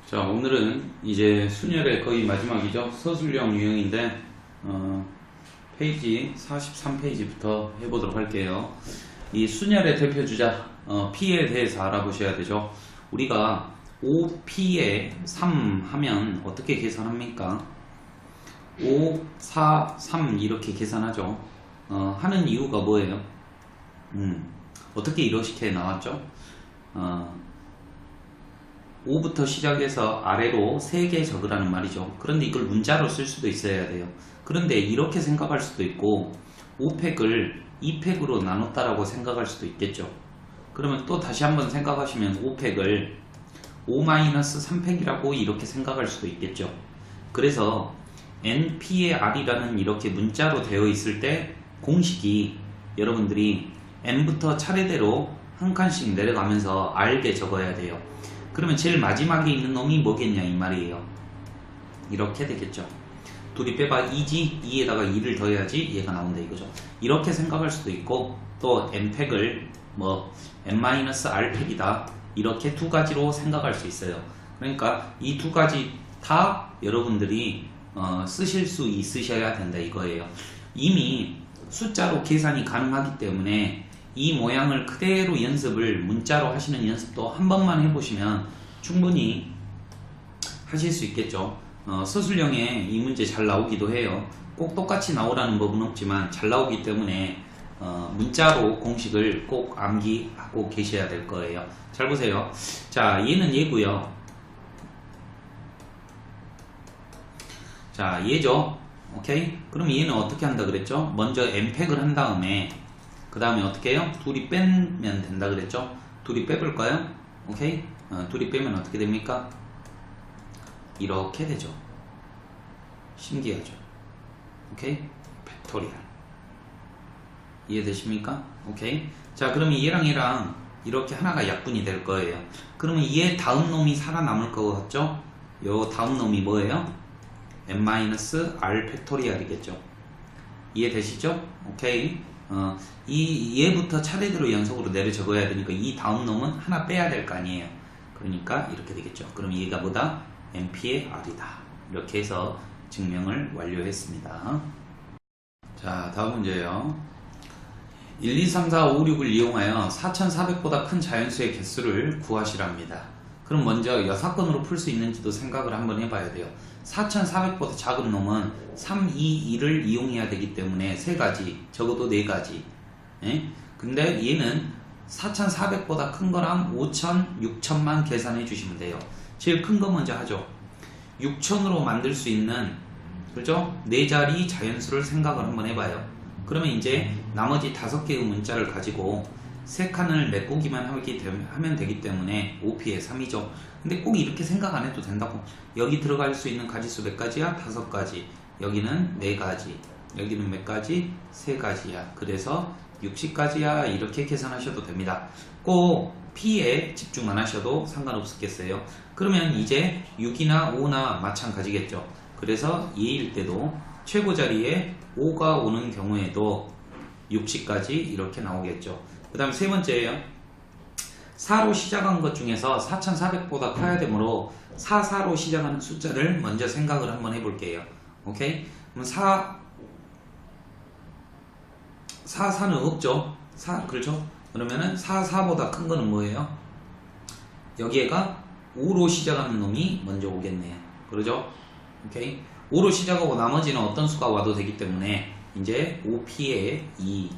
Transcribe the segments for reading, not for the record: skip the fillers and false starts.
자, 오늘은 이제 순열의 거의 마지막이죠. 서술형 유형인데 페이지 43페이지부터 해보도록 할게요. 이 순열의 대표 주자 P에 대해서 알아보셔야 되죠. 우리가 5P에 3 하면 어떻게 계산합니까? 5, 4, 3 이렇게 계산하죠. 하는 이유가 뭐예요? 어떻게 이렇게 나왔죠? 5부터 시작해서 아래로 3개 적으라는 말이죠. 그런데 이걸 문자로 쓸 수도 있어야 돼요. 그런데 이렇게 생각할 수도 있고 5팩을 2팩으로 나눴다라고 생각할 수도 있겠죠. 그러면 또 다시 한번 생각하시면 5팩을 5-3팩이라고 이렇게 생각할 수도 있겠죠. 그래서 NP의 R이라는 이렇게 문자로 되어 있을 때 공식이 여러분들이 N부터 차례대로 한 칸씩 내려가면서 알게 적어야 돼요. 그러면 제일 마지막에 있는 놈이 뭐겠냐 이 말이에요. 이렇게 되겠죠. 둘이 빼봐 2지 2에다가 2를 더해야지 얘가 나온다 이거죠. 이렇게 생각할 수도 있고 또 n팩을 뭐 n-r팩이다 이렇게 두 가지로 생각할 수 있어요. 그러니까 이 두 가지 다 여러분들이 쓰실 수 있으셔야 된다 이거예요. 이미 숫자로 계산이 가능하기 때문에 이 모양을 그대로 연습을 문자로 하시는 연습도 한 번만 해보시면 충분히 하실 수 있겠죠. 서술형에 이 문제 잘 나오기도 해요. 꼭 똑같이 나오라는 법은 없지만 잘 나오기 때문에 문자로 공식을 꼭 암기하고 계셔야 될 거예요. 잘 보세요. 자, 얘는 얘고요. 자, 얘죠. 오케이? 그럼 얘는 어떻게 한다 그랬죠? 먼저 n팩을 한 다음에 그 다음에 어떻게 해요? 둘이 빼면 된다 그랬죠? 둘이 빼볼까요? 오케이? 둘이 빼면 어떻게 됩니까? 이렇게 되죠. 신기하죠? 오케이? 팩토리얼. 이해되십니까? 오케이? 자, 그러면 얘랑 얘랑 이렇게 하나가 약분이 될 거예요. 그러면 얘 다음 놈이 살아남을 거 같죠? 요 다음 놈이 뭐예요? n-r 팩토리얼이겠죠. 이해되시죠? 오케이? 이 얘부터 차례대로 연속으로 내려 적어야 되니까 이 다음 놈은 하나 빼야 될 거 아니에요. 그러니까 이렇게 되겠죠. 그럼 얘가 뭐다? NP의 R이다. 이렇게 해서 증명을 완료했습니다. 자, 다음 문제예요. 1, 2, 3, 4, 5, 6을 이용하여 4400보다 큰 자연수의 개수를 구하시랍니다. 그럼 먼저 여사건으로 풀 수 있는지도 생각을 한번 해봐야 돼요. 4400보다 작은 놈은 3, 2, 1을 이용해야 되기 때문에 3가지, 적어도 4가지. 예? 근데 얘는 4400보다 큰 거랑 5000, 6000만 계산해 주시면 돼요. 제일 큰 거 먼저 하죠. 6000으로 만들 수 있는, 그죠? 4자리 자연수를 생각을 한번 해봐요. 그러면 이제 나머지 5개의 문자를 가지고 3칸을 메꾸기만 하면 되기 때문에 5P에 3이죠. 근데 꼭 이렇게 생각 안 해도 된다고. 여기 들어갈 수 있는 가지수 몇 가지야? 5가지. 여기는 4가지. 여기는 몇 가지? 3가지야. 그래서 60가지야. 이렇게 계산하셔도 됩니다. 꼭 P에 집중 안 하셔도 상관없겠어요. 그러면 이제 6이나 5나 마찬가지겠죠. 그래서 얘일 때도 최고 자리에 5가 오는 경우에도 60까지 이렇게 나오겠죠. 그 다음 세 번째예요. 4로 시작한 것 중에서 4400보다 커야 되므로 44로 시작하는 숫자를 먼저 생각을 한번 해볼게요. 오케이? 그럼 4는 없죠? 그렇죠? 그러면은 44보다 큰 거는 뭐예요? 여기에가 5로 시작하는 놈이 먼저 오겠네요. 그러죠? 오케이? 5로 시작하고 나머지는 어떤 수가 와도 되기 때문에 이제 5P에 2.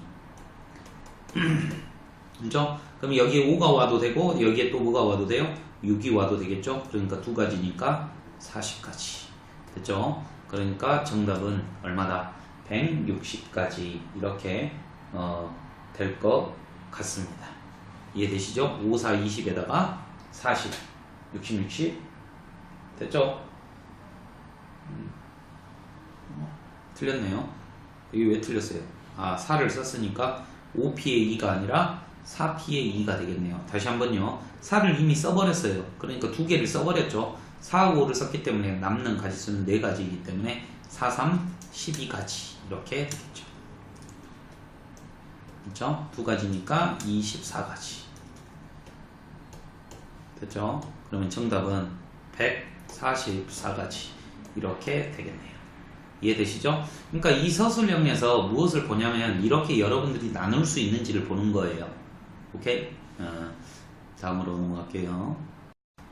그죠? 그럼 여기에 5가 와도 되고 여기에 또 뭐가 와도 돼요? 6이 와도 되겠죠? 그러니까 두 가지니까 40가지. 됐죠? 그러니까 정답은 얼마다? 160까지 이렇게 될 것 같습니다. 이해되시죠? 5, 4, 20에다가 40, 60, 60 됐죠? 틀렸네요. 여기 왜 틀렸어요? 4를 썼으니까 5P의 2가 아니라 4P의 2가 되겠네요. 다시 한번요. 4를 이미 써버렸어요. 그러니까 두 개를 써버렸죠. 4하고 5를 썼기 때문에 남는 가지수는 4가지이기 때문에 4, 3, 12가지 이렇게 되겠죠. 그렇죠? 두 가지니까 24가지 됐죠? 그러면 정답은 144가지 이렇게 되겠네요. 이해되시죠? 그러니까 이 서술형에서 무엇을 보냐면 이렇게 여러분들이 나눌 수 있는지를 보는 거예요. 오케이? 다음으로 넘어갈게요.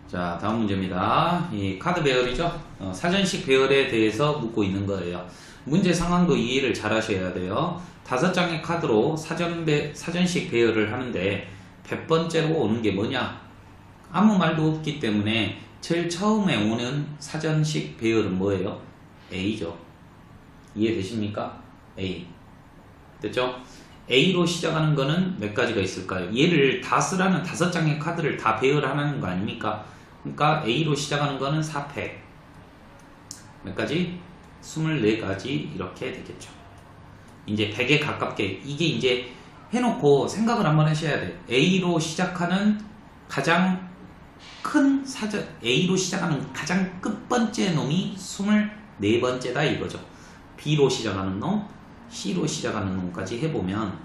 자, 다음 문제입니다. 이 카드 배열이죠? 사전식 배열에 대해서 묻고 있는 거예요. 문제 상황도 이해를 잘 하셔야 돼요. 5장의 카드로 사전식 배열을 하는데 100번째로 오는 게 뭐냐? 아무 말도 없기 때문에 제일 처음에 오는 사전식 배열은 뭐예요? A죠. 이해되십니까? A. 됐죠? A로 시작하는 거는 몇 가지가 있을까요? 얘를 다 쓰라는 5장의 카드를 다 배열하는 거 아닙니까? 그러니까 A로 시작하는 거는 4팩. 몇 가지? 24가지 이렇게 되겠죠. 이제 100에 가깝게 이게 이제 해놓고 생각을 한번 하셔야 돼요. A로 시작하는 가장 큰 A로 시작하는 가장 끝번째 놈이 24번째다 이거죠. B로 시작하는 놈, C로 시작하는 놈까지 해보면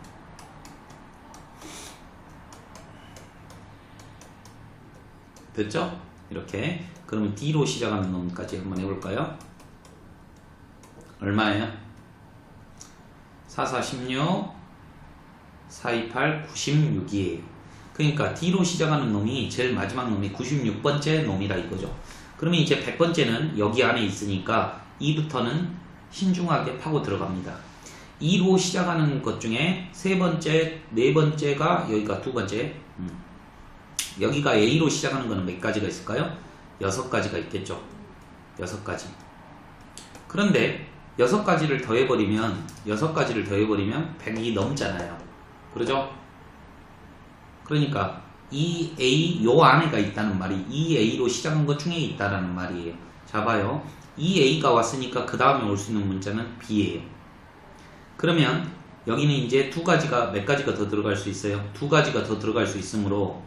됐죠? 이렇게. 그러면 D로 시작하는 놈까지 한번 해볼까요? 얼마예요? 4, 4, 16, 4, 2, 8, 96이에요. 그러니까 D로 시작하는 놈이 제일 마지막 놈이 96번째 놈이라 이거죠. 그러면 이제 100번째는 여기 안에 있으니까 2부터는 신중하게 파고 들어갑니다. 2로 시작하는 것 중에 3번째, 4번째가 여기가 2번째. 여기가 A로 시작하는 거는 몇 가지가 있을까요? 6가지가 있겠죠. 6가지. 그런데 6가지를 더해버리면 100이 넘잖아요. 그러죠? 그러니까 이 A 요 안에가 있다는 말이 이 A로 시작한 것 중에 있다라는 말이에요. 자 봐요. 이 A가 왔으니까 그 다음에 올 수 있는 문자는 B예요. 그러면 여기는 이제 몇 가지가 더 들어갈 수 있어요. 2가지가 더 들어갈 수 있으므로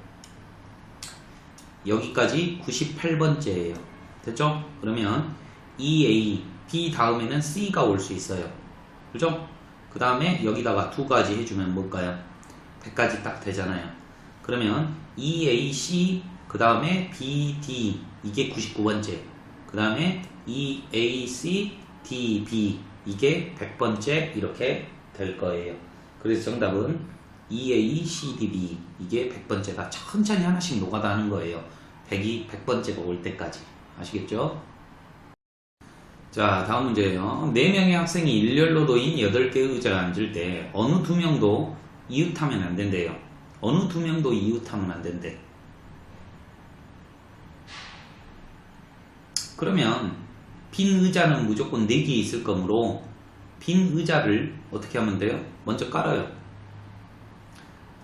여기까지 98번째예요. 됐죠? 그러면 이 A, B 다음에는 C가 올 수 있어요. 그죠? 그 다음에 여기다가 2가지 해주면 뭘까요? 100가지 딱 되잖아요. 그러면 EAC 그 다음에 BD 이게 99번째 그 다음에 EAC DB 이게 100번째 이렇게 될 거예요. 그래서 정답은 EACDB 이게 100번째다. 천천히 하나씩 노가다 하는 거예요. 100번째가 올 때까지. 아시겠죠? 자, 다음 문제예요. 4명의 학생이 일렬로 놓인 8개의 의자에 앉을 때 어느 2명도 이웃하면 안 된대요. 어느 2명도 이웃하면 안 된대. 그러면 빈 의자는 무조건 4개 있을 거므로 빈 의자를 어떻게 하면 돼요? 먼저 깔아요.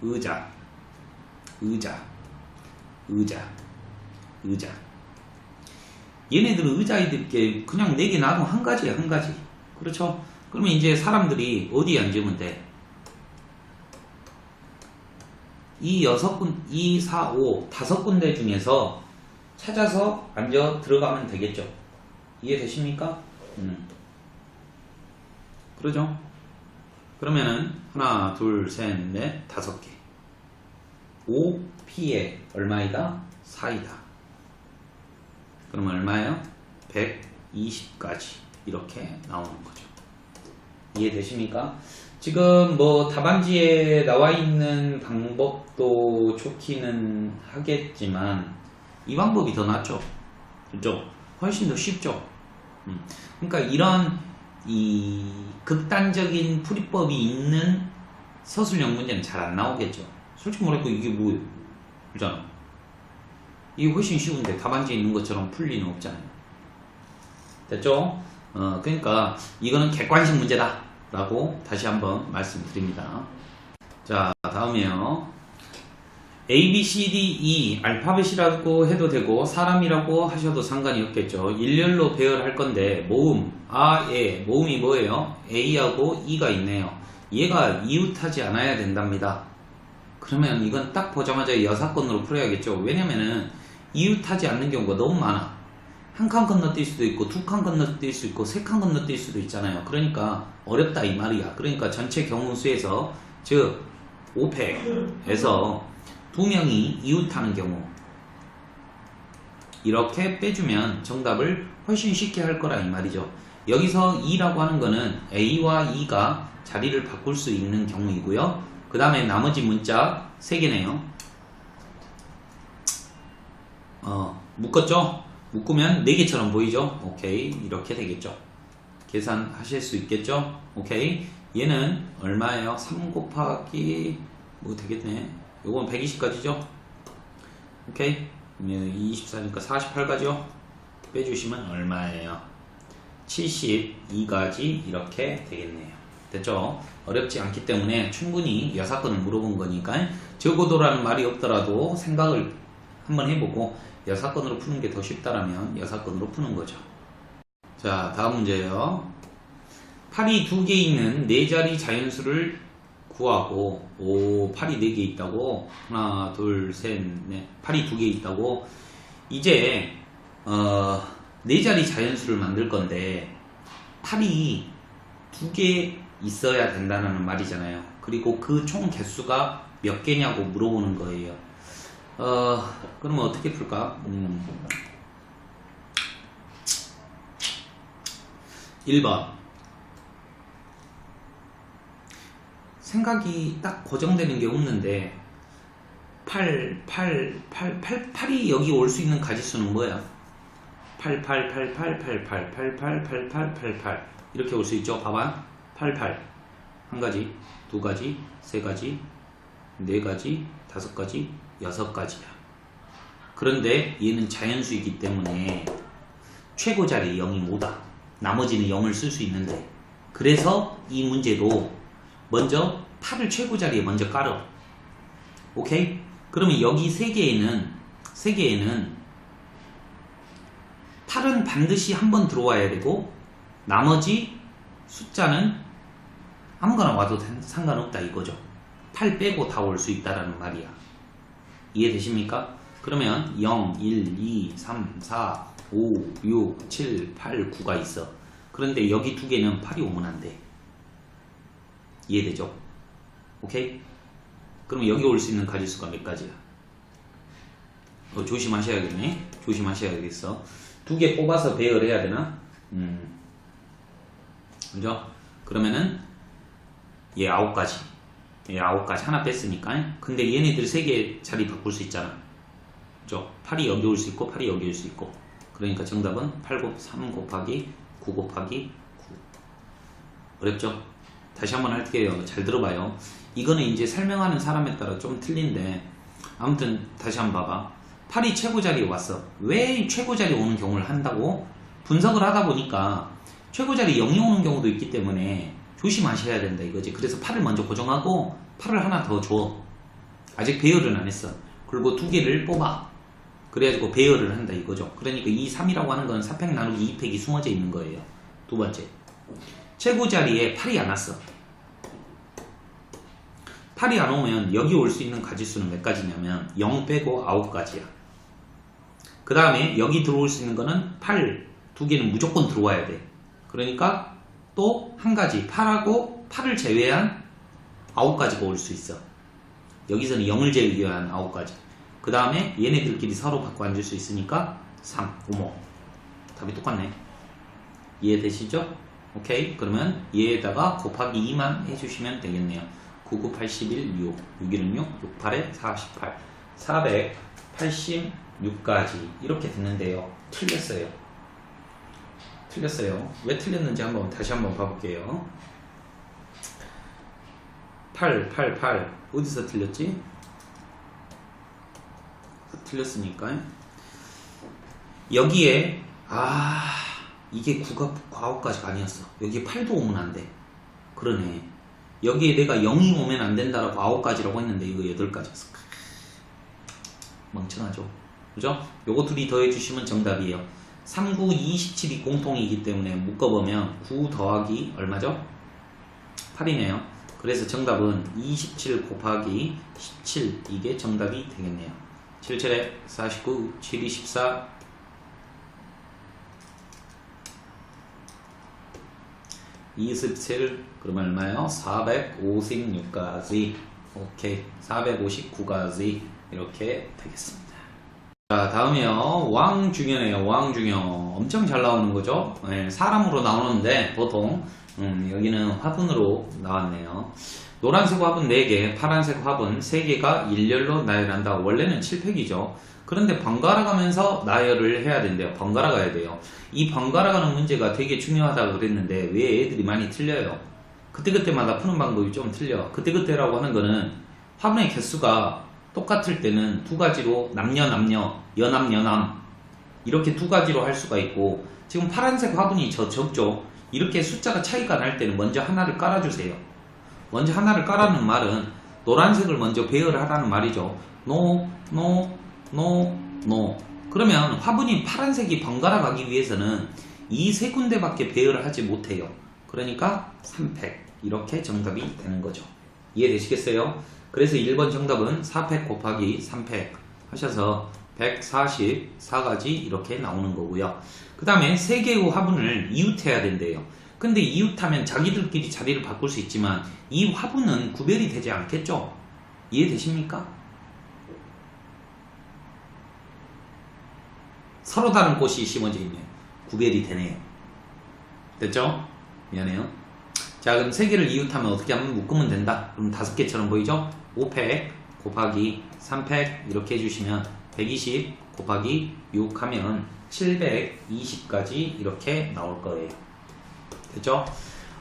의자, 의자, 의자, 의자. 얘네들은 의자이들께 그냥 4개 놔두면 한 가지야, 한 가지. 그렇죠? 그러면 이제 사람들이 어디에 앉으면 돼? 이 4, 5, 5군데 중에서 찾아서 앉아 들어가면 되겠죠. 이해되십니까? 그러죠? 그러면은 하나, 둘, 셋, 넷, 5개. 5P에 얼마이다? 4이다. 그러면 얼마예요? 120까지 이렇게 나오는 거죠. 이해되십니까? 지금 뭐 답안지에 나와 있는 방법도 좋기는 하겠지만 이 방법이 더 낫죠. 그죠? 훨씬 더 쉽죠. 그러니까 이런 이 극단적인 풀이법이 있는 서술형 문제는 잘 안 나오겠죠. 솔직히 말해서 이게 뭐예요? 그잖아. 이게 훨씬 쉬운데 답안지에 있는 것처럼 풀 리는 없잖아요. 됐죠? 그러니까 이거는 객관식 문제다 라고 다시 한번 말씀드립니다. 자, 다음이에요. A, B, C, D, E 알파벳이라고 해도 되고 사람이라고 하셔도 상관이 없겠죠. 일렬로 배열할 건데 모음, 모음이 뭐예요? A하고 E가 있네요. 얘가 이웃하지 않아야 된답니다. 그러면 이건 딱 보자마자 여사건으로 풀어야겠죠. 왜냐면은 이웃하지 않는 경우가 너무 많아. 한 칸 건너뛸 수도 있고 2칸 건너뛸 수 있고 3칸 건너뛸 수도 있잖아요. 그러니까 어렵다 이 말이야. 그러니까 전체 경우 수에서 즉 5팩에서 2명이 이웃하는 경우 이렇게 빼주면 정답을 훨씬 쉽게 할 거라 이 말이죠. 여기서 2라고 하는 거는 A와 E가 자리를 바꿀 수 있는 경우이고요. 그 다음에 나머지 문자 3개네요. 묶었죠? 묶으면 4개처럼 보이죠? 오케이. 이렇게 되겠죠. 계산하실 수 있겠죠? 오케이. 얘는 얼마예요? 3 곱하기 뭐 되겠네. 요건 120가지죠? 오케이. 24니까 48가지요? 빼주시면 얼마예요? 72가지 이렇게 되겠네요. 됐죠? 어렵지 않기 때문에 충분히 여사건을 물어본 거니까 적어도라는 말이 없더라도 생각을 한번 해보고 여사건으로 푸는 게 더 쉽다라면 여사건으로 푸는 거죠. 자, 다음 문제예요. 팔이 2개 있는 4자리 자연수를 구하고, 팔이 4개 있다고? 하나, 둘, 셋, 넷. 팔이 2개 있다고? 이제 4자리 자연수를 만들 건데 팔이 2개 있어야 된다는 말이잖아요. 그리고 그 총 개수가 몇 개냐고 물어보는 거예요. 그러면 어떻게 풀까? 1번. 생각이 딱 고정되는 게 없는데 8이 여기 올 수 있는 가지수는 뭐야? 8 이렇게 올 수 있죠. 봐봐. 88 한 가지, 두 가지, 세 가지, 네 가지, 다섯 가지, 여섯 가지야. 그런데 얘는 자연수이기 때문에 최고 자리 0이 뭐다. 나머지는 0을 쓸 수 있는데, 그래서 이 문제도 먼저 8을 최고 자리에 먼저 깔어. 오케이? 그러면 여기 3개에는 8은 반드시 한 번 들어와야 되고 나머지 숫자는 아무거나 와도 상관없다 이거죠. 8 빼고 다 올 수 있다라는 말이야. 이해되십니까? 그러면 0, 1, 2, 3, 4, 5, 6, 7, 8, 9가 있어. 그런데 여기 2개는 8이 오면 안 돼. 이해되죠? 오케이? 그럼 여기 올 수 있는 가지수가 몇 가지야? 조심하셔야겠네. 조심하셔야겠어. 2개 뽑아서 배열해야 되나? 그죠? 그러면은 얘 9가지. 얘 9가지 하나 뺐으니까. 근데 얘네들 3개 자리 바꿀 수 있잖아. 그죠? 8이 여기 올 수 있고 8이 여기 올 수 있고. 그러니까 정답은 3 곱하기 9 곱하기 9. 어렵죠? 다시 한번 할게요. 잘 들어봐요. 이거는 이제 설명하는 사람에 따라 좀 틀린데, 아무튼 다시 한번 봐봐. 8이 최고 자리에 왔어. 왜 최고 자리에 오는 경우를 한다고? 분석을 하다 보니까 최고 자리 0이 오는 경우도 있기 때문에 조심하셔야 된다 이거지. 그래서 8을 먼저 고정하고 8을 하나 더 줘. 아직 배열은 안 했어. 그리고 2개를 뽑아. 그래가지고 배열을 한다 이거죠. 그러니까 이 3이라고 하는 건 4팩 나누기 2팩이 숨어져 있는 거예요. 두 번째, 최고 자리에 8이 안 왔어. 8이 안 오면 여기 올 수 있는 가지수는 몇 가지냐면 0 빼고 9가지야. 그 다음에 여기 들어올 수 있는 거는 8, 2개는 무조건 들어와야 돼. 그러니까 또 한 가지 8하고 8을 제외한 9가지가 올 수 있어. 여기서는 0을 제외한 9가지. 그 다음에 얘네들끼리 서로 바꿔 앉을 수 있으니까 3, 5모. 답이 똑같네. 이해되시죠? 오케이. 그러면 얘에다가 곱하기 2만 해주시면 되겠네요. 9, 9, 81, 6. 6, 1은 6, 6, 8에 48. 486가지. 이렇게 됐는데요. 틀렸어요. 왜 틀렸는지 다시 한번 봐볼게요. 8. 어디서 틀렸지? 틀렸으니까. 여기에, 이게 9가 9가지가 아니었어. 여기에 8도 오면 안 돼. 그러네. 여기에 내가 0이 오면 안 된다라고 9가지라고 했는데 이거 8가지였어. 멍청하죠. 그죠? 요거 둘이 더해주시면 정답이에요. 3, 9, 27이 공통이기 때문에 묶어보면 9 더하기 얼마죠? 8이네요. 그래서 정답은 27 곱하기 17, 이게 정답이 되겠네요. 7, 7에 49, 7, 24, 27, 그러면 얼마예요? 456가지. 오케이. 459가지. 이렇게 되겠습니다. 자, 다음이요. 왕중현이에요. 왕중현. 엄청 잘 나오는 거죠. 네, 사람으로 나오는데 보통 여기는 화분으로 나왔네요. 노란색 화분 4개, 파란색 화분 3개가 일렬로 나열한다. 원래는 7팩이죠. 그런데 번갈아 가면서 나열을 해야 된대요. 번갈아 가야 돼요. 이 번갈아 가는 문제가 되게 중요하다고 그랬는데 왜 애들이 많이 틀려요? 그때그때마다 푸는 방법이 좀 틀려. 그때그때라고 하는 거는 화분의 개수가 똑같을 때는 두 가지로 남녀, 여남 이렇게 두 가지로 할 수가 있고, 지금 파란색 화분이 적죠. 이렇게 숫자가 차이가 날 때는 먼저 하나를 깔아주세요. 먼저 하나를 깔아는 말은 노란색을 먼저 배열하라는 말이죠. 노. 그러면 화분이 파란색이 번갈아 가기 위해서는 이 세 군데밖에 배열을 하지 못해요. 그러니까 3팩 이렇게 정답이 되는 거죠. 이해되시겠어요? 그래서 1번 정답은 4팩 곱하기 3팩 하셔서 144가지 이렇게 나오는 거고요. 그 다음에 3개의 화분을 이웃해야 된대요. 근데 이웃하면 자기들끼리 자리를 바꿀 수 있지만 이 화분은 구별이 되지 않겠죠? 이해되십니까? 서로 다른 꽃이 심어져 있네요. 구별이 되네요. 됐죠? 미안해요. 자, 그럼 3개를 이웃하면 어떻게 하면 묶으면 된다. 그럼 5개처럼 보이죠? 5팩 곱하기 3팩 이렇게 해주시면 120 곱하기 6 하면 720까지 이렇게 나올 거예요. 됐죠?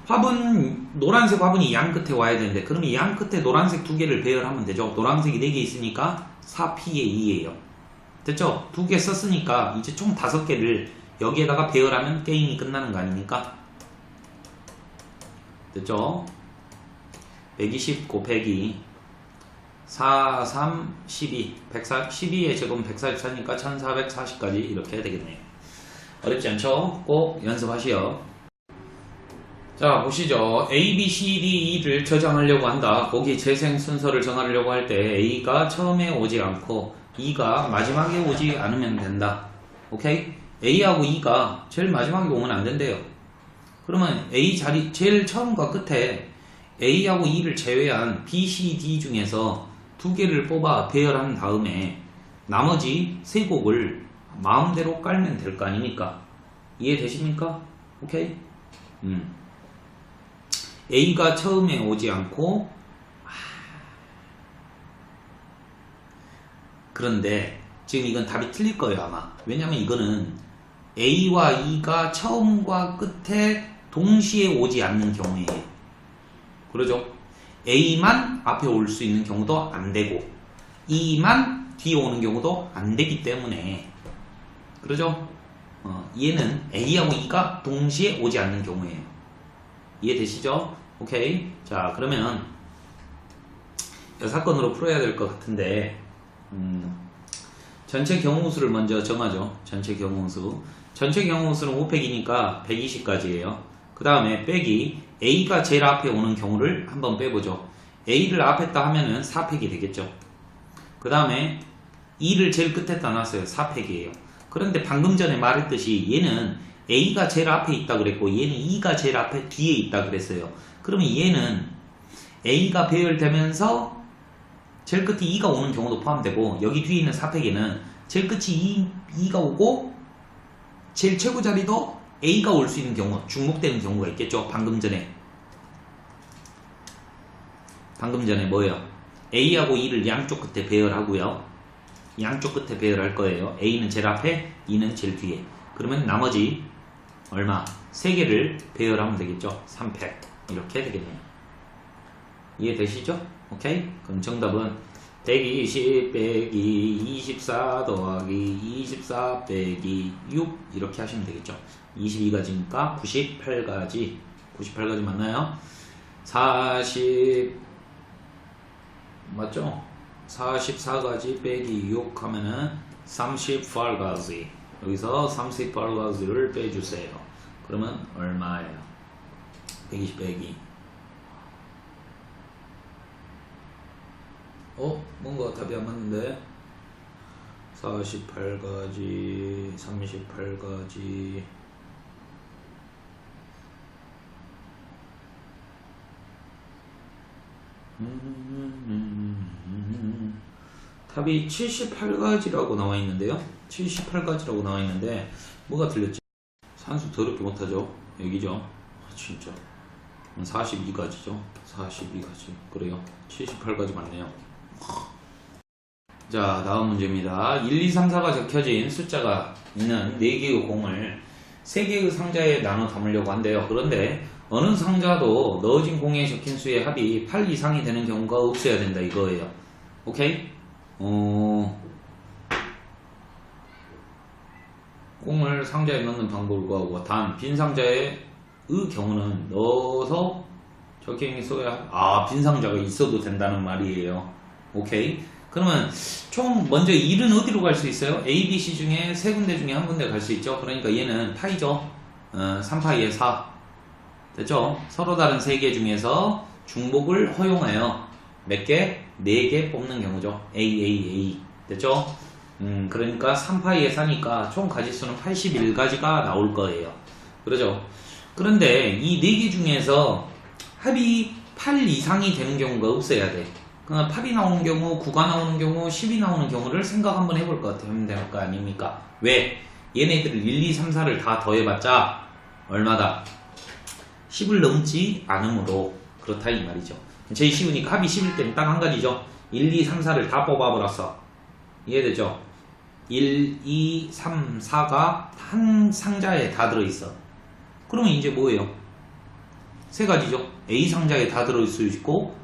화분, 노란색 화분이 양 끝에 와야 되는데, 그러면 이 양 끝에 노란색 2개를 배열하면 되죠? 노란색이 4개 있으니까 4P에 2예요. 됐죠? 2개 썼으니까 이제 총 5개를 여기에다가 배열하면 게임이 끝나는 거 아닙니까? 됐죠? 120 곱하기 4, 3, 12 12의 제곱 144니까 1440까지 이렇게 되겠네요. 어렵지 않죠? 꼭 연습하시오. 자, 보시죠. A, B, C, D, E를 저장하려고 한다. 거기 재생 순서를 정하려고 할 때 A가 처음에 오지 않고 E가 마지막에 오지 않으면 된다. 오케이? A하고 E가 제일 마지막에 오면 안 된대요. 그러면 A 자리 제일 처음과 끝에 A하고 E를 제외한 B, C, D 중에서 2개를 뽑아 배열한 다음에 나머지 3곡을 마음대로 깔면 될 거 아닙니까? 이해되십니까? 오케이? A가 처음에 오지 않고 그런데 지금 이건 답이 틀릴 거예요 아마. 왜냐면 이거는 A와 E가 처음과 끝에 동시에 오지 않는 경우에요. 그러죠? A만 앞에 올 수 있는 경우도 안 되고 E만 뒤에 오는 경우도 안 되기 때문에, 그러죠? 얘는 A하고 E가 동시에 오지 않는 경우예요. 이해되시죠? 오케이. 자, 그러면 이 사건으로 풀어야 될 것 같은데 전체 경우수를 먼저 정하죠. 전체 경우수. 전체 경우수는 5팩이니까 120까지예요. 그 다음에 빼기 A가 제일 앞에 오는 경우를 한번 빼보죠. A를 앞에다 하면은 4팩이 되겠죠. 그 다음에 E를 제일 끝에다 놨어요. 4팩이에요. 그런데 방금 전에 말했듯이 얘는 A가 제일 앞에 있다 그랬고 얘는 E가 제일 앞에 뒤에 있다 그랬어요. 그러면 얘는 A가 배열되면서 제일 끝에 E가 오는 경우도 포함되고, 여기 뒤에 있는 4팩에는 제일 끝이 E가 오고 제일 최고 자리도 A가 올 수 있는 경우, 중복되는 경우가 있겠죠. 방금 전에 뭐예요? A하고 E를 양쪽 끝에 배열하고요. 양쪽 끝에 배열할 거예요. A는 제일 앞에, E는 제일 뒤에. 그러면 나머지 얼마? 3개를 배열하면 되겠죠. 3팩 이렇게 되겠네요. 이해되시죠? 오케이? 그럼 정답은 120 빼기 24 더하기 24 빼기 6 이렇게 하시면 되겠죠. 22가지니까 98가지. 98가지 맞나요? 40 맞죠? 44가지 빼기 6 하면은 38가지. 여기서 38가지를 빼주세요. 그러면 얼마예요? 120 빼기 뭔가 답이 안 맞는데. 48가지 38가지 답이 78가지라고 나와 있는데요. 78가지라고 나와 있는데 뭐가 틀렸지? 산수 더럽게 못하죠. 여기죠. 진짜 42가지죠. 42가지. 그래요. 78가지 맞네요. 자, 다음 문제입니다. 1, 2, 3, 4가 적혀진 숫자가 있는 4개의 공을 3개의 상자에 나눠 담으려고 한대요. 그런데 어느 상자도 넣어진 공에 적힌 수의 합이 8 이상이 되는 경우가 없어야 된다 이거예요. 오케이? 공을 상자에 넣는 방법을 구하고 단 빈 상자의 경우는 넣어서 적혀 있어야 빈 상자가 있어도 된다는 말이에요. 오케이? 그러면 총 먼저 1은 어디로 갈 수 있어요? A, B, C 중에 세 군데 중에 한 군데 갈 수 있죠. 그러니까 얘는 파이죠. 3파이에 4 됐죠? 서로 다른 3개 중에서 중복을 허용하여 몇 개? 4개 뽑는 경우죠. A 됐죠? 그러니까 3파이에 4니까 총 가지수는 81가지가 나올 거예요. 그러죠? 그런데 이 4개 중에서 합이 8 이상이 되는 경우가 없어야 돼. 그러니까 8이 나오는 경우, 9가 나오는 경우, 10이 나오는 경우를 생각 한번 해볼 것 같아요. 하면 될 거 아닙니까? 왜? 얘네들을 1, 2, 3, 4를 다 더해봤자 얼마다? 10을 넘지 않으므로 그렇다 이 말이죠. 제일 쉬우니까 합이 10일 때는 딱 한 가지죠. 1, 2, 3, 4를 다 뽑아버렸어. 이해되죠? 1, 2, 3, 4가 한 상자에 다 들어있어. 그러면 이제 뭐예요? 세 가지죠. A 상자에 다 들어있을 수 있고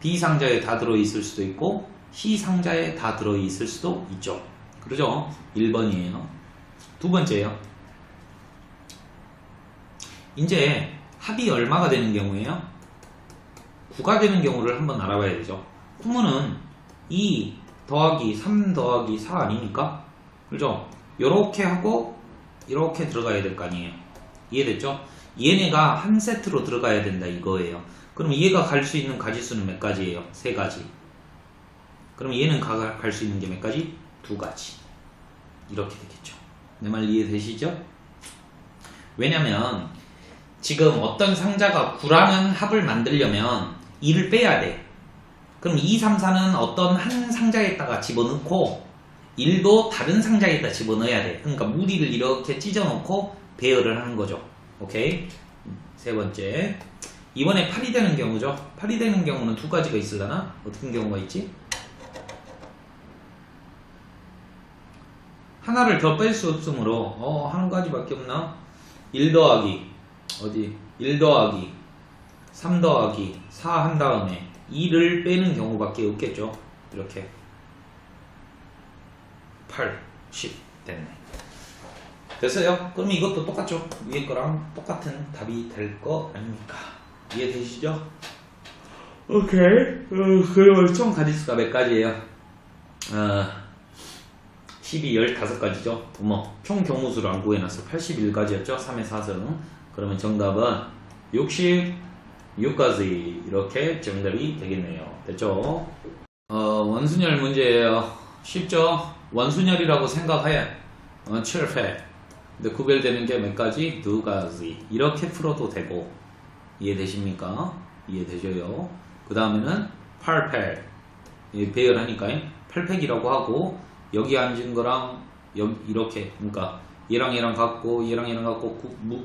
B 상자에 다 들어있을 수도 있고 C 상자에 다 들어있을 수도 있죠. 그러죠? 1번이에요. 두 번째요. 이제 합이 얼마가 되는 경우에요? 9가 되는 경우를 한번 알아봐야 되죠. 그러면은 2 더하기 3 더하기 4 아닙니까? 그죠? 요렇게 하고 이렇게 들어가야 될 거 아니에요. 이해됐죠? 얘네가 한 세트로 들어가야 된다 이거예요. 그럼 얘가 갈 수 있는 가지수는 몇 가지예요? 3가지. 그럼 얘는 갈 수 있는 게 몇 가지? 2가지. 이렇게 되겠죠. 내 말 이해되시죠? 왜냐면 지금 어떤 상자가 9라는 합을 만들려면 2를 빼야 돼. 그럼 2, 3, 4는 어떤 한 상자에다가 집어넣고 1도 다른 상자에다 집어넣어야 돼. 그러니까 무리를 이렇게 찢어놓고 배열을 하는 거죠. 오케이? 세 번째. 이번에 8이 되는 경우죠. 8이 되는 경우는 2가지가 있으려나? 어떤 경우가 있지? 하나를 더 뺄 수 없으므로 한 가지밖에 없나? 1 더하기 어디? 1 더하기 3 더하기 4 한 다음에 2를 빼는 경우밖에 없겠죠. 이렇게 8, 10 됐네. 됐어요? 그럼 이것도 똑같죠? 위에 거랑 똑같은 답이 될 거 아닙니까? 이해되시죠? 오케이. 그러면 총 가지수가 몇 가지예요? 10이 15가지죠? 총 경우수를 안 구해놨어. 81가지였죠? 3의 4승. 그러면 정답은 66가지. 이렇게 정답이 되겠네요. 됐죠? 원순열 문제예요. 쉽죠? 원순열이라고 생각해. 7회. 근데 구별되는 게 몇 가지? 2가지. 이렇게 풀어도 되고. 이해되십니까? 이해되셔요? 그 다음에는 8팩. 배열하니까 8팩이라고 하고 여기 앉은 거랑 여기 이렇게 그러니까 얘랑 얘랑 같고 얘랑 얘랑 같고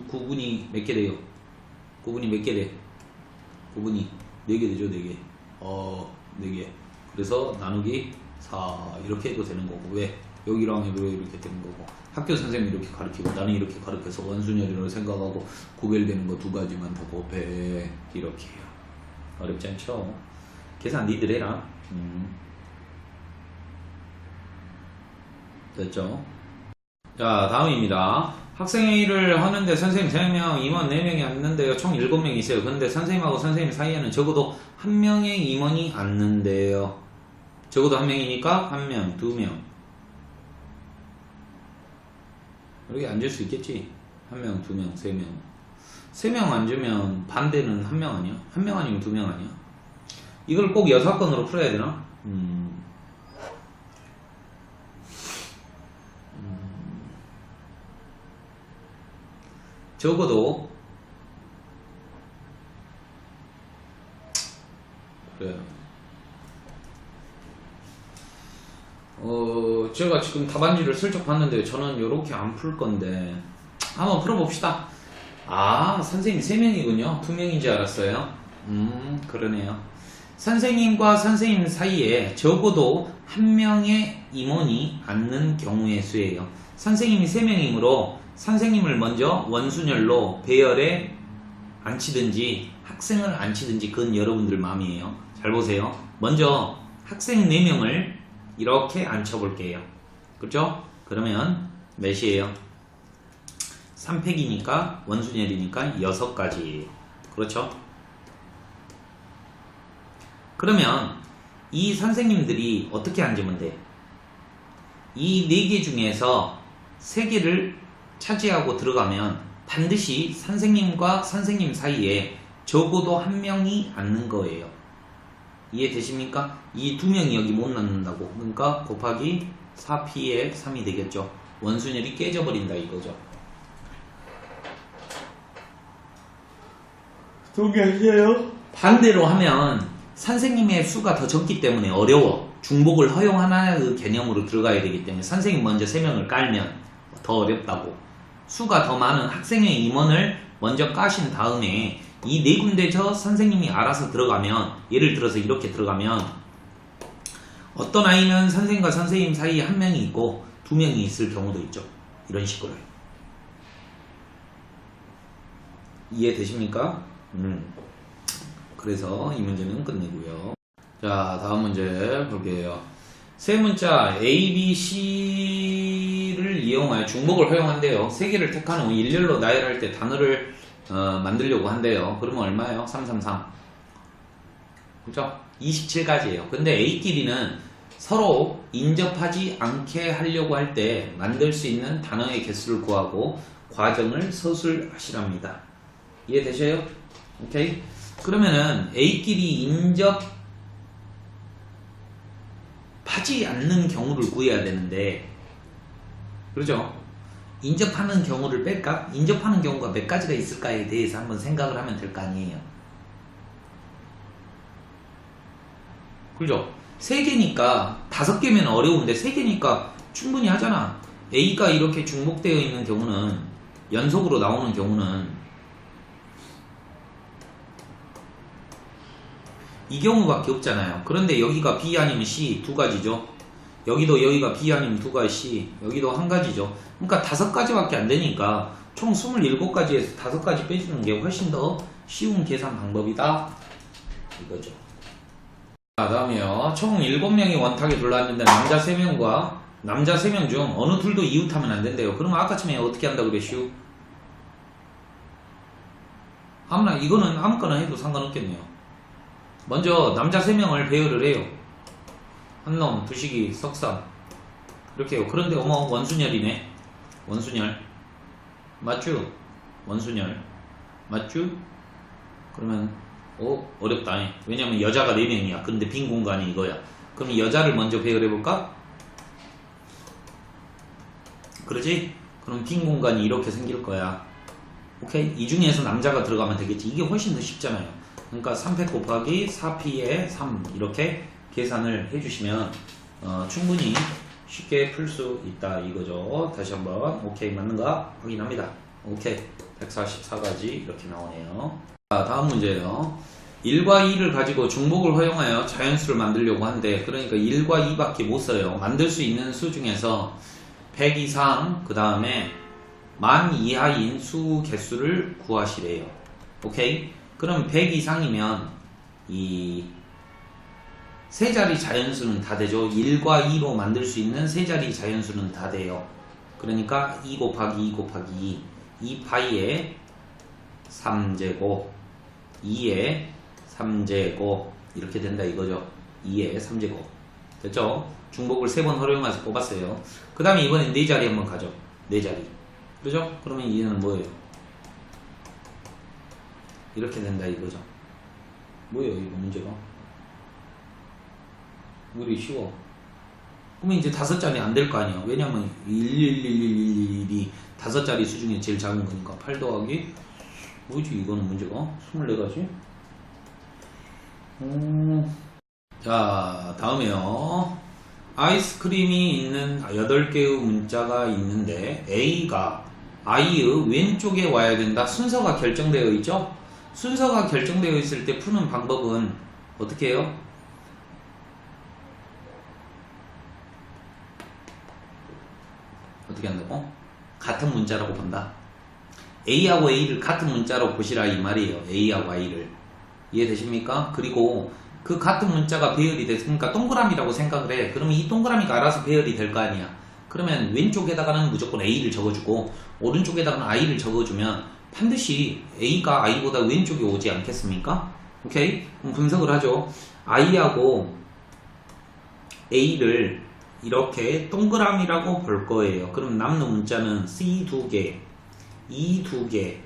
구분이 몇 개 돼요? 구분이 몇 개 돼? 구분이 4개 되죠? 4개. 4개. 그래서 나누기 4 이렇게 해도 되는 거고. 왜? 여기랑 이렇게 되는 거고. 학교 선생님이 이렇게 가르치고 나는 이렇게 가르쳐서 원순열이라고 생각하고 구별되는 거 2가지만 더 곱해. 이렇게 해요. 어렵지 않죠? 계산 니들 해라. 됐죠? 자, 다음입니다. 학생회의를 하는데 선생님 3명, 임원 4명이 앉는데요. 총 7명이 있어요. 근데 선생님하고 선생님 사이에는 적어도 1명의 임원이 앉는데요. 적어도 1명이니까 1명, 2명. 이렇게 앉을 수 있겠지? 1명, 2명, 3명. 3명 앉으면 반대는 1명 아니야? 1명 아니면 2명 아니야? 이걸 꼭 여사건으로 풀어야 되나? 적어도 그래 제가 지금 답안지를 슬쩍 봤는데 저는 이렇게 안 풀 건데 한번 풀어봅시다. 아, 선생님 3명이군요. 2명인지 알았어요. 그러네요. 선생님과 선생님 사이에 적어도 한 명의 임원이 앉는 경우의 수예요. 선생님이 3명이므로 선생님을 먼저 원순열로 배열에 앉히든지 학생을 앉히든지 그건 여러분들 마음이에요. 잘 보세요. 먼저 학생 4명을 이렇게 앉혀볼게요. 그렇죠? 그러면 몇이에요? 3팩이니까 원순열이니까 6가지. 그렇죠? 그러면 이 선생님들이 어떻게 앉으면 돼? 이 4개 중에서 3개를 차지하고 들어가면 반드시 선생님과 선생님 사이에 적어도 한 명이 앉는 거예요. 이해되십니까? 이 2명이 여기 못 앉는다고. 그러니까 곱하기 4p의 3이 되겠죠. 원순열이 깨져버린다 이거죠. 동의하세요? 반대로 하면 선생님의 수가 더 적기 때문에 어려워. 중복을 허용하는 개념으로 들어가야 되기 때문에 선생님 먼저 3명을 깔면 더 어렵다고. 수가 더 많은 학생의 임원을 먼저 까신 다음에 이 4군데서 선생님이 알아서 들어가면, 예를 들어서 이렇게 들어가면 어떤 아이는 선생님과 선생님 사이에 한 명이 있고 2명이 있을 경우도 있죠. 이런 식으로요. 이해되십니까? 그래서 이 문제는 끝내고요. 자, 다음 문제 볼게요. 세 문자 A, B, C를 이용하여 중복을 허용한대요. 3개를 택한 후 일렬로 나열할 때 단어를 만들려고 한대요. 그러면 얼마예요? 333. 그죠? 27가지예요. 근데 A끼리는 서로 인접하지 않게 하려고 할 때 만들 수 있는 단어의 개수를 구하고 과정을 서술하시랍니다. 이해되셔요? 오케이? 그러면은 A끼리 인접하지 않는 경우를 구해야 되는데, 그렇죠? 인접하는 경우를 뺄까? 인접하는 경우가 몇 가지가 있을까에 대해서 한번 생각을 하면 될 거 아니에요. 그죠? 3개니까 5개면 어려운데 3개니까 충분히 하잖아. A가 이렇게 중복되어 있는 경우는, 연속으로 나오는 경우는 이 경우밖에 없잖아요. 그런데 여기가 B 아니면 C 2가지죠. 여기가 B 아니면 2가 C, 여기도 1가지죠. 그러니까 5가지밖에 안 되니까 총 27가지에서 5가지 빼주는 게 훨씬 더 쉬운 계산 방법이다 이거죠. 자, 다음이요. 총 7명이 원탁에 둘러앉는데 남자 3명과 남자 3명 중 어느 둘도 이웃하면 안 된대요. 그러면 아까쯤에 어떻게 한다고 그랬슈? 아무나, 이거는 아무거나 해도 상관없겠네요. 먼저 남자 3명을 배열을 해요. 한놈, 두식이, 석삼 이렇게 해요. 그런데 어머, 원순열이네. 원순열 맞죠? 원순열 맞죠? 그러면 어렵다. 왜냐면 여자가 4명이야. 근데 빈 공간이 이거야. 그럼 여자를 먼저 배열해볼까? 그러지? 그럼 빈 공간이 이렇게 생길 거야. 오케이? 이 중에서 남자가 들어가면 되겠지. 이게 훨씬 더 쉽잖아요. 그러니까 3팩 곱하기 4p의 3 이렇게 계산을 해주시면 충분히 쉽게 풀 수 있다 이거죠. 다시 한번 오케이 맞는가 확인합니다. 오케이 144가지 이렇게 나오네요. 자, 다음 문제예요. 1과 2를 가지고 중복을 허용하여 자연수를 만들려고 하는데, 그러니까 1과 2밖에 못 써요. 만들 수 있는 수 중에서 100 이상 그 다음에 10,000 이하인 수 개수를 구하시래요. 오케이? 그럼 100 이상이면 이 세 자리 자연수는 다 되죠. 1과 2로 만들 수 있는 세 자리 자연수는 다 돼요. 그러니까 2 곱하기 2 곱하기 2 2파이에 3제곱 2에 3제곱 이렇게 된다 이거죠. 2에 3제곱 됐죠? 중복을 3번 활용해서 뽑았어요. 그 다음에 이번엔 4자리 한번 가죠. 4자리 그죠? 그러면 얘는 뭐예요? 이렇게 된다 이거죠. 뭐예요 이거 문제가? 우리 쉬워. 그러면 이제 5자리 안 될 거 아니야. 왜냐면 11111이 5자리 수 중에 제일 작은 거니까 8 더하기 뭐지 이거는 문제가? 24가지? 자, 다음에요. 아이스크림이 있는 8개의 문자가 있는데 A가 I의 왼쪽에 와야 된다. 순서가 결정되어 있죠? 순서가 결정되어 있을 때 푸는 방법은 어떻게 해요? 어떻게 한다고? 같은 문자라고 본다. A하고 A를 같은 문자로 보시라 이 말이에요. A하고 I를. 이해되십니까? 그리고 그 같은 문자가 배열이 됐으니까 동그라미라고 생각을 해. 그러면 이 동그라미가 알아서 배열이 될 거 아니야. 그러면 왼쪽에다가는 무조건 A를 적어주고 오른쪽에다가는 I를 적어주면 반드시 A가 I보다 왼쪽에 오지 않겠습니까? 오케이? 그럼 분석을 하죠. I하고 A를 이렇게 동그라미라고 볼 거예요. 그럼 남는 문자는 C 2개, E 2개,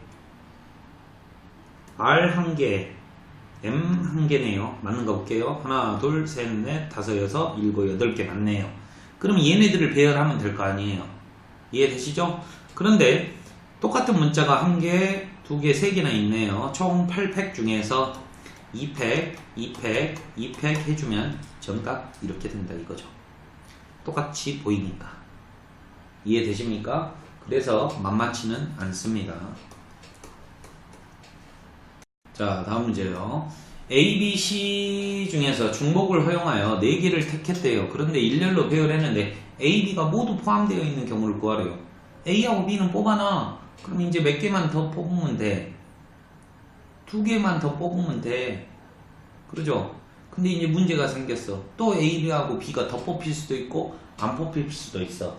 R 1개, M 1개네요. 맞는 거 볼게요. 하나, 둘, 셋, 넷, 다섯, 여섯, 일곱, 8개 맞네요. 그럼 얘네들을 배열하면 될 거 아니에요. 이해되시죠? 그런데 똑같은 문자가 1개, 2개, 3개나 있네요. 총 8팩 중에서 2팩, 2팩, 2팩 해주면 정답 이렇게 된다 이거죠. 똑같이 보이니까. 이해되십니까? 그래서 만만치는 않습니다. 자, 다음 문제요. A, B, C 중에서 중복을 허용하여 4개를 택했대요. 그런데 일렬로 배열했는데 A, B가 모두 포함되어 있는 경우를 구하래요. A하고 B는 뽑아놔. 그럼 이제 몇 개만 더 뽑으면 돼. 2개만 더 뽑으면 돼. 그러죠? 근데 이제 문제가 생겼어. 또 A하고 B가 더 뽑힐 수도 있고 안 뽑힐 수도 있어.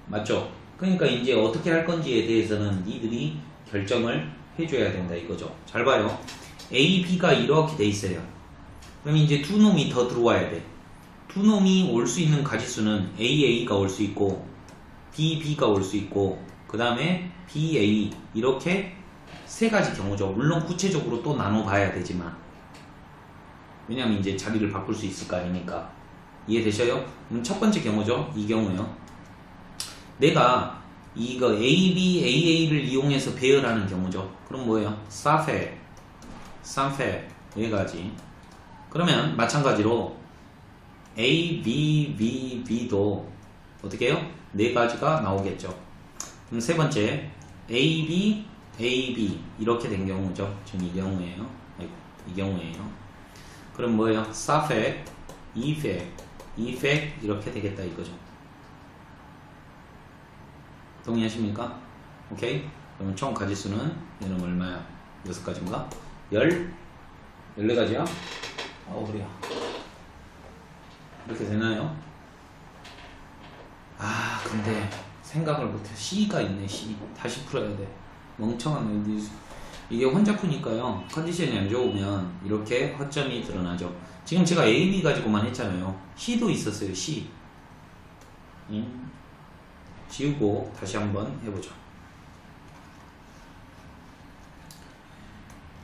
맞죠? 그러니까 이제 어떻게 할 건지에 대해서는 니들이 결정을 해줘야 된다 이거죠. 잘 봐요. A, B가 이렇게 돼 있어요. 그럼 이제 두 놈이 더 들어와야 돼. 두 놈이 올 수 있는 가지수는 A, A가 올 수 있고 B, B가 올 수 있고 그 다음에 B, A 이렇게 세 가지 경우죠. 물론 구체적으로 또 나눠봐야 되지만 왜냐면 이제 자리를 바꿀 수 있을 거 아닙니까? 이해되셔요? 그럼 첫 번째 경우죠. 이 경우요. 내가 이거 A, B, AA를 이용해서 배열하는 경우죠. 그럼 뭐예요? 쌈팩, 여기까지. 그러면 마찬가지로 A, B, B, B도 어떻게 해요? 4가지가 나오겠죠. 그럼 세 번째 A, B, A, B 이렇게 된 경우죠. 지금 이 경우예요. 아이고, 이 경우예요. 그럼 뭐예요? 쌈팩, 이팩 이렇게 되겠다 이거죠. 동의하십니까? 오케이? 그러면 총 가지수는 얘는 얼마야? 6가지인가? 14가지야? 아우 그래요. 이렇게 되나요? 아 근데 생각을 못해. C가 있네. C 다시 풀어야 돼. 멍청한 이게 혼자 푸니까요. 컨디션이 안 좋으면 이렇게 허점이 드러나죠. 지금 제가 A, B 가지고만 했잖아요. C도 있었어요. C 지우고 다시 한번 해보죠.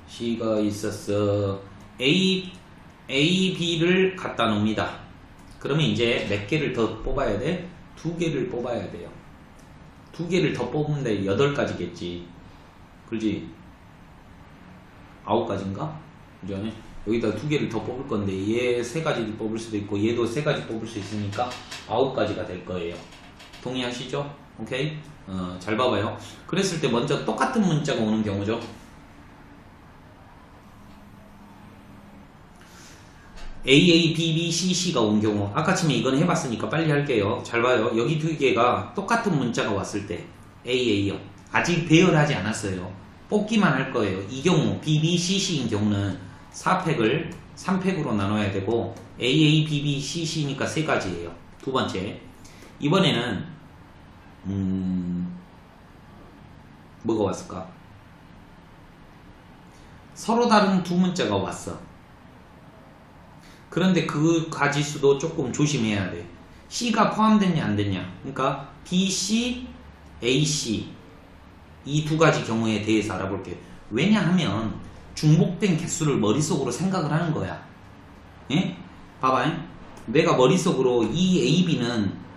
C가 있었어. A, B를 갖다 놓습니다. 그러면 이제 몇 개를 더 뽑아야 돼? 2개를 뽑아야 돼요. 2개를 더 뽑는데 8가지겠지. 그렇지? 9가지인가? 그죠? 여기다 2개를 더 뽑을 건데 얘 3가지를 뽑을 수도 있고 얘도 3가지 뽑을 수 있으니까 9가지가 될 거예요. 동의하시죠? 오케이? 잘 봐봐요. 그랬을 때 먼저 똑같은 문자가 오는 경우죠. A, B, B, C가 온 경우. 아까 처음에 이건 해봤으니까 빨리 할게요. 잘 봐요. 여기 2개가 똑같은 문자가 왔을 때 A요. 아직 배열하지 않았어요. 뽑기만 할 거예요. 이 경우 B, B, C인 경우는 4팩을 3팩으로 나눠야 되고 A, B, B, C니까 3가지예요. 두 번째. 이번에는 뭐가 왔을까? 서로 다른 두 문자가 왔어. 그런데 그 가지수도 조금 조심해야 돼. C가 포함됐냐 안 됐냐. 그러니까 B, C, A, C 이 2가지 경우에 대해서 알아볼게요. 왜냐하면 중복된 개수를 머릿속으로 생각을 하는 거야. 예? 봐봐. 내가 머릿속으로 이 A, B는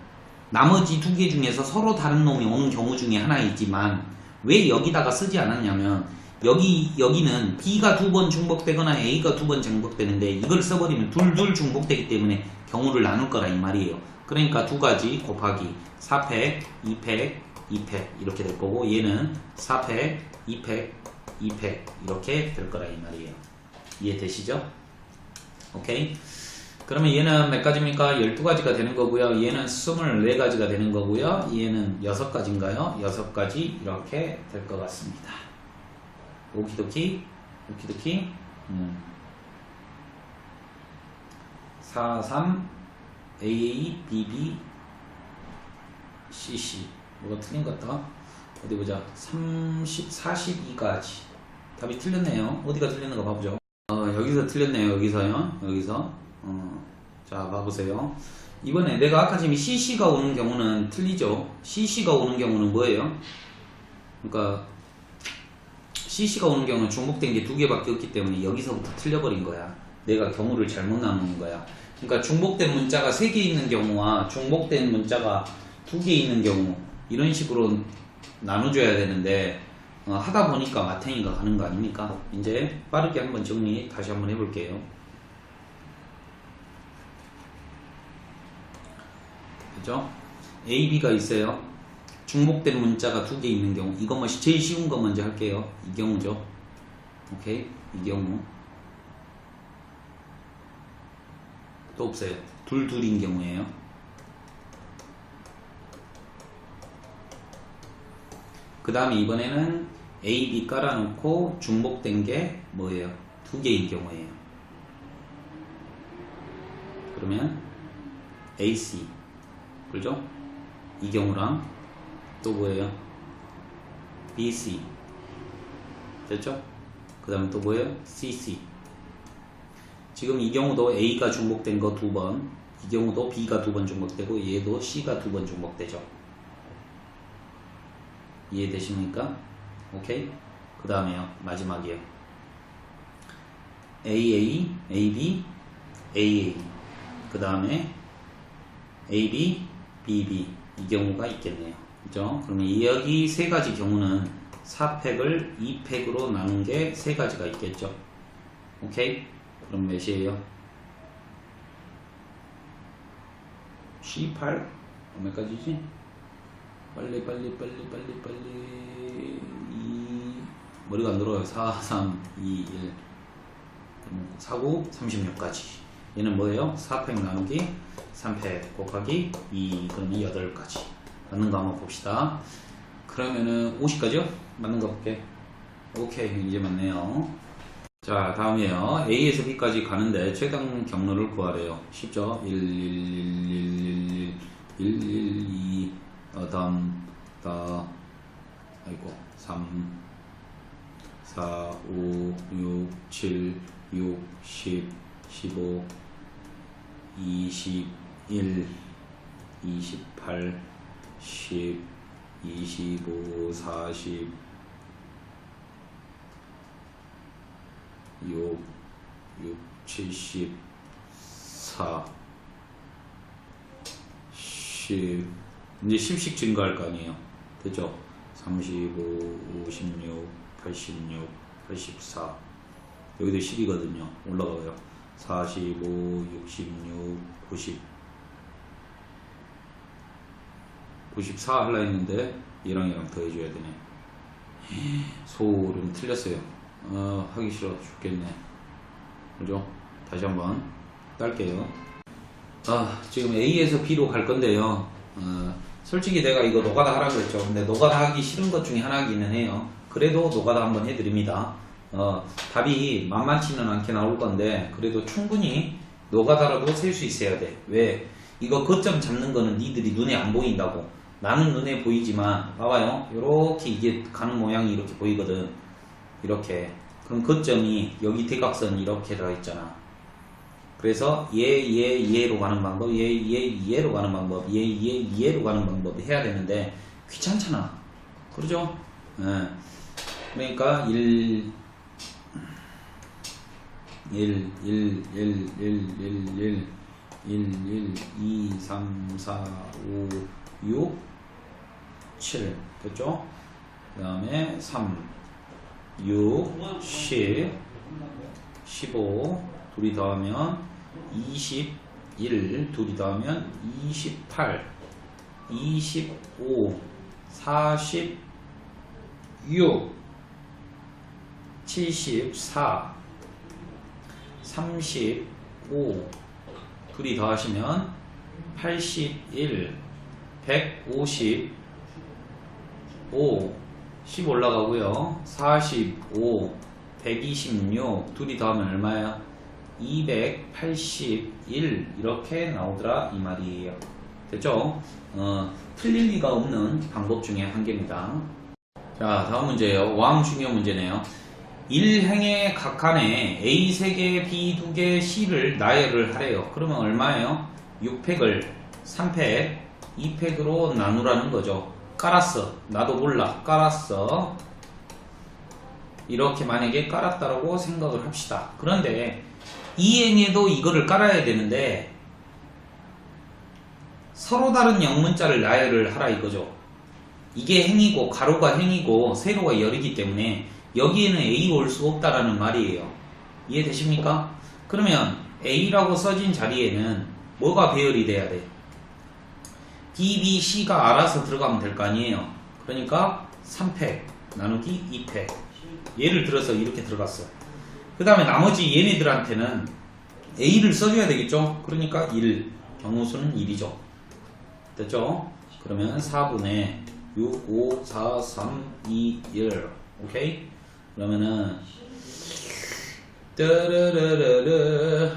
나머지 2개 중에서 서로 다른 놈이 오는 경우 중에 하나이지만 왜 여기다가 쓰지 않았냐면 여기는 B가 2번 중복되거나 A가 2번 중복되는데 이걸 써버리면 둘 중복되기 때문에 경우를 나눌 거라 이 말이에요. 그러니까 두 가지 곱하기 4팩, 2팩, 2팩 이렇게 될 거고 얘는 4팩, 2팩, 2팩 이렇게 될 거라 이 말이에요. 이해되시죠? 오케이. 그러면 얘는 몇 가지입니까? 12가지가 되는 거고요. 얘는 24가지가 되는 거고요. 얘는 6가지인가요? 6가지 이렇게 될 것 같습니다. 오키도키, 오키도키. 4, 3, AA, BB, CC. 뭐가 틀린 것 같다. 어디 보자. 42가지. 답이 틀렸네요. 어디가 틀렸는가 봐보죠. 여기서 틀렸네요. 여기서요. 여기서. 자, 봐보세요. 이번에 내가 아까 지금 CC가 오는 경우는 틀리죠. CC가 오는 경우는 뭐예요? 그러니까 CC가 오는 경우는 중복된 게 2개밖에 없기 때문에 여기서부터 틀려버린 거야. 내가 경우를 잘못 나누는 거야. 그러니까 중복된 문자가 3개 있는 경우와 중복된 문자가 2개 있는 경우 이런 식으로 나눠줘야 되는데 하다 보니까 마탱이가 가는 거 아닙니까? 이제 빠르게 한번 정리 다시 한번 해볼게요. 그죠? A, B가 있어요. 중복된 문자가 2개 있는 경우 이거 제일 쉬운 거 먼저 할게요. 이 경우죠. 오케이? 이 경우 또 없어요. 둘인 경우에요. 그 다음에 이번에는 A, B 깔아놓고 중복된 게 뭐예요? 2개인 경우에요. 그러면 A, C 그죠? 이 경우랑 또 뭐예요? B, C 됐죠? 그 다음에 또 뭐예요? C, C 지금 이 경우도 A가 중복된 거 2번 이 경우도 B가 2번 중복되고 얘도 C가 2번 중복되죠. 이해되십니까? 오케이? 그 다음에요. 마지막이에요. AA, AB, AA 그 다음에 AB, BB 이 경우가 있겠네요. 그죠? 그러면 여기 3가지 경우는 4팩을 2팩으로 나눈 게 3가지가 있겠죠. 오케이? 그럼 몇이에요? 18? 몇 가지지? 빨리 머리가 안 들어요. 4, 3, 2, 1 4, 9, 36가지 얘는 뭐예요? 4팩 나누기 3팩 곱하기 2 그러면 8가지 맞는 거 한번 봅시다. 그러면은 50가지요? 맞는 거 볼게. 오케이 이제 맞네요. 자 다음이에요. A에서 B까지 가는데 최단 경로를 구하래요. 쉽죠? 1, 1, 2 다음 아이고 3 4 5 6 7 6 10 15 21 28 10 25 40 6 70 4 10 이제 10씩 증가할 거 아니에요. 됐죠? 35 56 86 84 여기도 10이거든요. 올라가요. 45 66 90 94 하려 했는데 얘랑 더 해줘야 되네. 소름 틀렸어요. 하기 싫어 죽겠네. 그죠? 다시 한번 딸게요. 지금 A에서 B로 갈 건데요. 솔직히 내가 이거 노가다 하라고 했죠. 근데 노가다 하기 싫은 것 중에 하나이기는 해요. 그래도 노가다 한번 해드립니다. 답이 만만치는 않게 나올 건데 그래도 충분히 노가다라도 셀 수 있어야 돼. 왜? 이거 거점 잡는 거는 니들이 눈에 안 보인다고. 나는 눈에 보이지만 봐봐요. 요렇게 이게 가는 모양이 이렇게 보이거든. 이렇게. 그럼 거점이 여기 대각선 이렇게 들어있잖아. 그래서 얘로 가는 방법, 얘로 가는 방법, 얘로 가는 방법 해야 되는데 귀찮잖아. 그러죠? 그러니까 1, 2, 3, 4, 5, 6, 7 됐죠? 그 다음에 3, 6, 10, 15 둘이 더하면 20, 1 둘이 더하면 28 25 46 74 35 둘이 더하시면 81 155 10 올라가고요. 45 126 둘이 더하면 얼마예요? 281 이렇게 나오더라 이 말이에요. 됐죠? 틀릴 리가 없는 방법 중에 한 개입니다. 자, 다음 문제예요. 왕 중요 문제네요. 1행의 각칸에 A 3개, B 2개, C를 나열을 하래요. 그러면 얼마예요? 6팩을 3팩, 2팩으로 나누라는 거죠. 깔았어. 나도 몰라. 깔았어. 이렇게 만약에 깔았다라고 생각을 합시다. 그런데 이 행에도 이거를 깔아야 되는데 서로 다른 영문자를 나열을 하라 이거죠. 이게 행이고 가로가 행이고 세로가 열이기 때문에 여기에는 A 올 수 없다라는 말이에요. 이해되십니까? 그러면 A라고 써진 자리에는 뭐가 배열이 돼야 돼? D, B, C가 알아서 들어가면 될 거 아니에요. 그러니까 3팩 나누기 2팩. 예를 들어서 이렇게 들어갔어. 그 다음에 나머지 얘네들한테는 A를 써줘야 되겠죠. 그러니까 1 경우수는 1이죠. 됐죠? 그러면 4분의 6, 5, 4, 3, 2, 1 오케이? 그러면은 뜨르르르르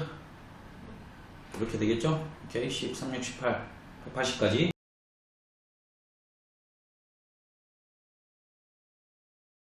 이렇게 되겠죠? 오케이? 13, 6, 18 180까지